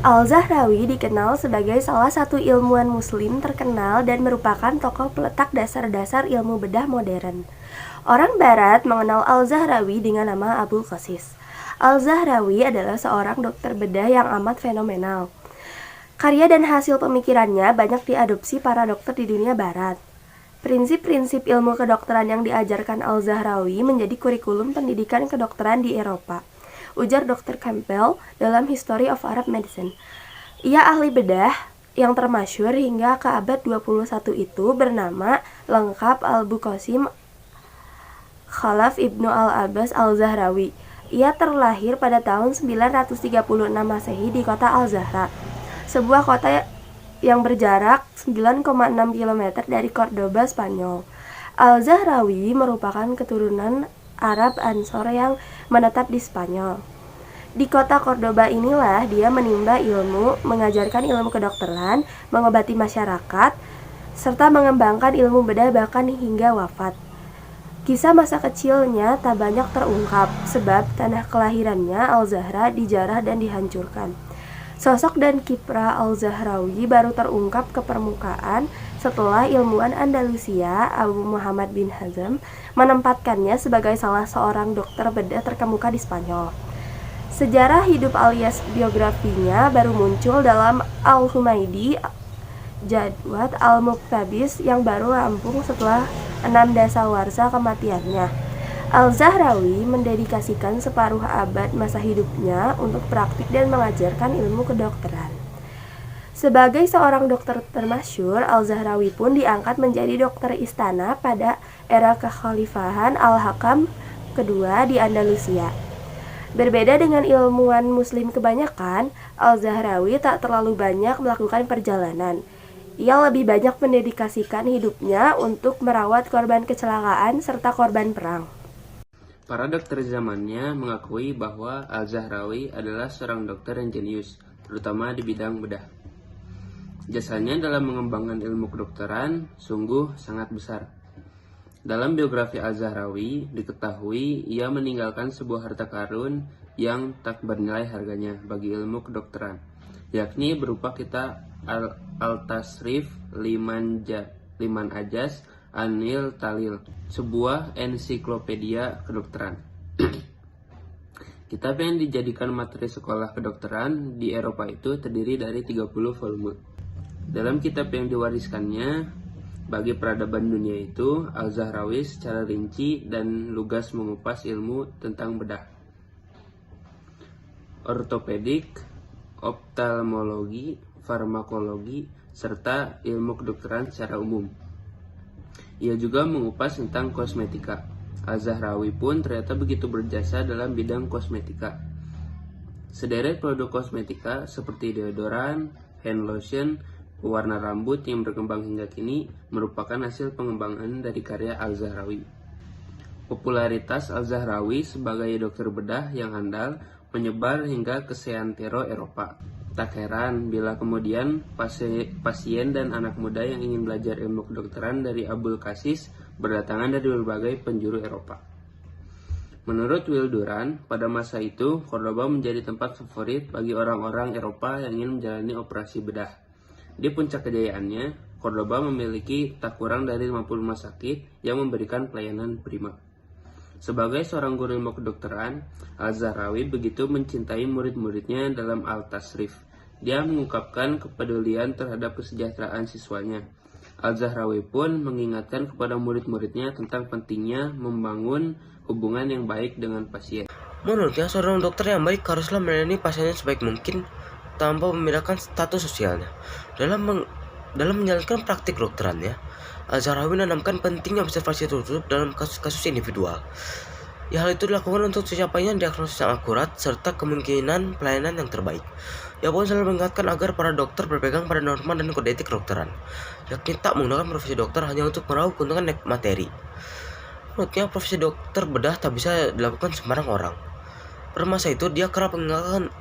Al-Zahrawi dikenal sebagai salah satu ilmuwan muslim terkenal dan merupakan tokoh peletak dasar-dasar ilmu bedah modern. Orang barat mengenal Al-Zahrawi dengan nama Abul Qasis. Al-Zahrawi adalah seorang dokter bedah yang amat fenomenal. Karya dan hasil pemikirannya banyak diadopsi para dokter di dunia barat. Prinsip-prinsip ilmu kedokteran yang diajarkan Al-Zahrawi menjadi kurikulum pendidikan kedokteran di Eropa, ujar Dr. Campbell dalam History of Arab Medicine. Ia ahli bedah yang termasyhur hingga ke abad 21 itu bernama lengkap Abu Qasim Khalaf Ibnu Al-Abbas Al-Zahrawi. Ia terlahir pada tahun 936 Masehi di kota Al-Zahra, sebuah kota yang berjarak 9,6 km dari Cordoba, Spanyol. Al-Zahrawi merupakan keturunan Arab Ansor yang menetap di Spanyol. Di kota Cordoba inilah dia menimba ilmu, mengajarkan ilmu kedokteran, mengobati masyarakat, serta mengembangkan ilmu bedah bahkan hingga wafat. Kisah masa kecilnya tak banyak terungkap, sebab tanah kelahirannya Al-Zahra dijarah dan dihancurkan. Sosok dan kiprah Al-Zahrawi baru terungkap ke permukaan setelah ilmuwan Andalusia Abu Muhammad bin Hazm menempatkannya sebagai salah seorang dokter bedah terkemuka di Spanyol. Sejarah hidup alias biografinya baru muncul dalam Al-Humaydi Jadwat Al-Muktabis yang baru rampung setelah 6 dasawarsa kematiannya. Al-Zahrawi mendedikasikan separuh abad masa hidupnya untuk praktik dan mengajarkan ilmu kedokteran. Sebagai seorang dokter termasyhur, Al-Zahrawi pun diangkat menjadi dokter istana pada era kekhalifahan Al-Hakam kedua di Andalusia. Berbeda dengan ilmuwan muslim kebanyakan, Al-Zahrawi tak terlalu banyak melakukan perjalanan. Ia lebih banyak mendedikasikan hidupnya untuk merawat korban kecelakaan serta korban perang. Para dokter zamannya mengakui bahwa Al-Zahrawi adalah seorang dokter yang jenius, terutama di bidang bedah. Jasanya dalam mengembangkan ilmu kedokteran sungguh sangat besar. Dalam biografi Al-Zahrawi diketahui ia meninggalkan sebuah harta karun yang tak bernilai harganya bagi ilmu kedokteran, yakni berupa kitab Al-Tasrif Liman Ajas Anil Talil, sebuah ensiklopedia kedokteran. Kitab yang dijadikan materi sekolah kedokteran di Eropa itu terdiri dari 30 volume. Dalam kitab yang diwariskannya bagi peradaban dunia itu, Al-Zahrawi secara rinci dan lugas mengupas ilmu tentang bedah, ortopedik, oftalmologi, farmakologi, serta ilmu kedokteran secara umum. Ia juga mengupas tentang kosmetika. Al-Zahrawi pun ternyata begitu berjasa dalam bidang kosmetika. Sederet produk kosmetika seperti deodoran, hand lotion, pewarna rambut yang berkembang hingga kini merupakan hasil pengembangan dari karya Al-Zahrawi. Popularitas Al-Zahrawi sebagai dokter bedah yang handal menyebar hingga ke seantero Eropa. Tak heran bila kemudian pasien dan anak muda yang ingin belajar ilmu kedokteran dari Abul Qasis berdatangan dari berbagai penjuru Eropa. Menurut Will Durant, pada masa itu Cordoba menjadi tempat favorit bagi orang-orang Eropa yang ingin menjalani operasi bedah. Di puncak kejayaannya, Cordoba memiliki tak kurang dari 50 rumah sakit yang memberikan pelayanan prima. Sebagai seorang guru ilmu kedokteran, Al-Zahrawi begitu mencintai murid-muridnya dalam Al-Tasrif. Dia mengungkapkan kepedulian terhadap kesejahteraan siswanya. Al-Zahrawi pun mengingatkan kepada murid-muridnya tentang pentingnya membangun hubungan yang baik dengan pasien. Menurutnya, seorang dokter yang baik haruslah melayani pasiennya sebaik mungkin tanpa membedakan status sosialnya. Dalam menjalankan praktik kedokterannya, Al-Zahrawi menanamkan pentingnya observasi tertutup dalam kasus-kasus individual. Hal itu dilakukan untuk tercapainya diagnosis yang akurat serta kemungkinan pelayanan yang terbaik. Ia pun selalu mengingatkan agar para dokter berpegang pada norma dan kode etik kedokteran, yakni tak menggunakan profesi dokter hanya untuk meraup keuntungan materi. Menurutnya, profesi dokter bedah tak bisa dilakukan sembarang orang. Pada masa itu, dia kerap mengingatkan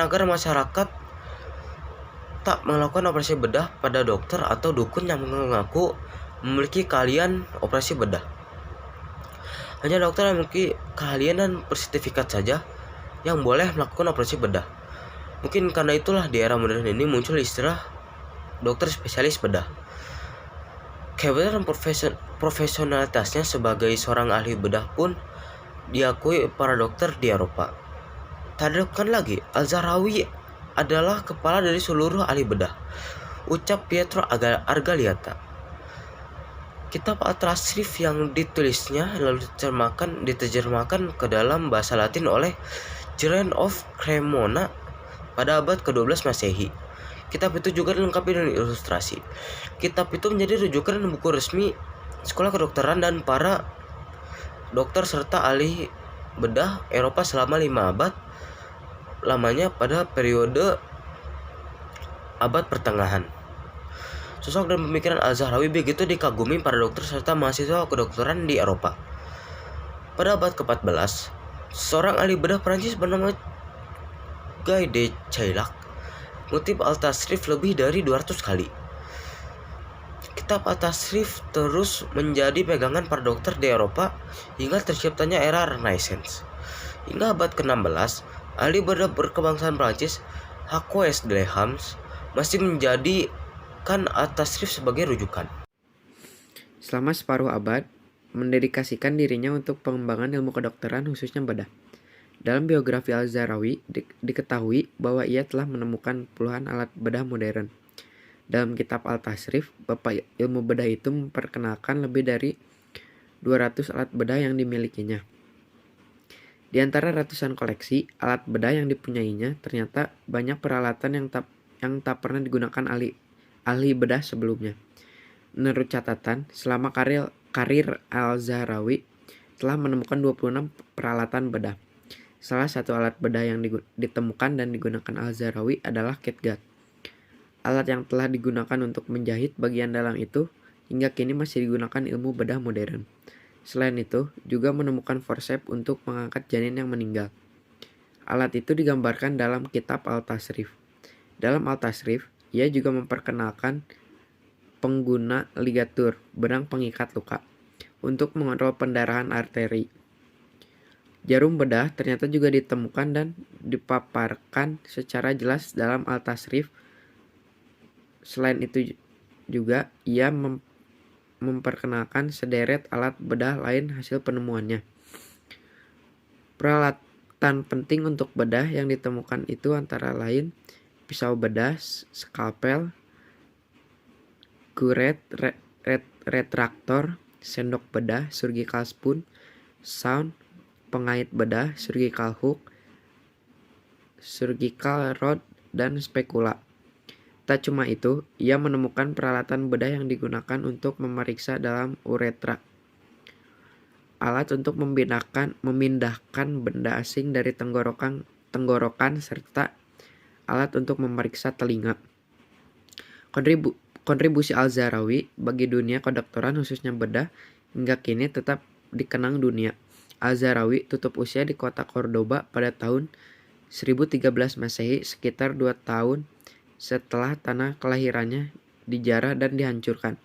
agar masyarakat tak melakukan operasi bedah pada dokter atau dukun yang mengaku memiliki keahlian operasi bedah. Hanya dokter yang memiliki keahlian dan bersertifikat saja yang boleh melakukan operasi bedah. Mungkin karena itulah di era modern ini muncul istilah dokter spesialis bedah. Kebetulan profesionalitasnya sebagai seorang ahli bedah pun diakui para dokter di Eropa. Tak diragukan lagi, Al-Zahrawi adalah kepala dari seluruh ahli bedah, ucap Pietro Argaliata. Kitab Al-Tasrif yang ditulisnya lalu diterjemahkan ke dalam bahasa Latin oleh Geren of Cremona pada abad ke-12 Masehi. Kitab itu juga dilengkapi dengan ilustrasi. Kitab itu menjadi rujukan dan buku resmi sekolah kedokteran dan para dokter serta ahli bedah Eropa selama 5 abad lamanya pada periode abad pertengahan. Sosok dan pemikiran Al-Zahrawi begitu dikagumi para dokter serta mahasiswa kedokteran di Eropa. Pada abad ke-14, seorang ahli bedah Prancis bernama Guy de Chaillac mengutip Al-Tasrif lebih dari 200 kali. Kitab Al-Tasrif terus menjadi pegangan para dokter di Eropa hingga terciptanya era Renaissance. Hingga abad ke-16, ahli bedah berkebangsaan Prancis Jacques Delhams masih menjadikan Al-Tasrif sebagai rujukan. Selama separuh abad, mendedikasikan dirinya untuk pengembangan ilmu kedokteran khususnya bedah. Dalam biografi Al-Zahrawi diketahui bahwa ia telah menemukan puluhan alat bedah modern. Dalam kitab Al-Tasrif, bapak ilmu bedah itu memperkenalkan lebih dari 200 alat bedah yang dimilikinya. Di antara ratusan koleksi alat bedah yang dipunyainya, ternyata banyak peralatan yang tak pernah digunakan ahli bedah sebelumnya. Menurut catatan, selama karir Al-Zahrawi telah menemukan 26 peralatan bedah. Salah satu alat bedah yang ditemukan dan digunakan Al-Zahrawi adalah catgut. Alat yang telah digunakan untuk menjahit bagian dalam itu hingga kini masih digunakan ilmu bedah modern. Selain itu, juga menemukan forceps untuk mengangkat janin yang meninggal. Alat itu digambarkan dalam kitab Al-Tasrif. Dalam Al-Tasrif, ia juga memperkenalkan pengguna ligatur, benang pengikat luka, untuk mengontrol pendarahan arteri. Jarum bedah ternyata juga ditemukan dan dipaparkan secara jelas dalam Al-Tasrif. Selain itu juga ia memperkenalkan sederet alat bedah lain hasil penemuannya. Peralatan penting untuk bedah yang ditemukan itu antara lain pisau bedah, skalpel, guret, retraktor, sendok bedah, surgical spoon, sound, pengait bedah, surgical hook, surgical rod, dan spekula. Tak cuma itu, ia menemukan peralatan bedah yang digunakan untuk memeriksa dalam uretra, alat untuk memindahkan benda asing dari tenggorokan serta alat untuk memeriksa telinga. Kontribusi Al-Zahrawi bagi dunia kedokteran khususnya bedah hingga kini tetap dikenang dunia. Al-Zahrawi tutup usia di kota Cordoba pada tahun 1013 Masehi, sekitar 2 tahun setelah tanah kelahirannya dijarah dan dihancurkan.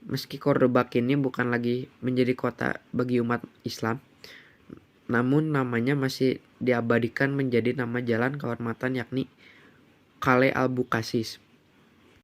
Meski Cordoba kini bukan lagi menjadi kota bagi umat Islam, namun namanya masih diabadikan menjadi nama jalan kehormatan yakni Kale Al-Bukasis.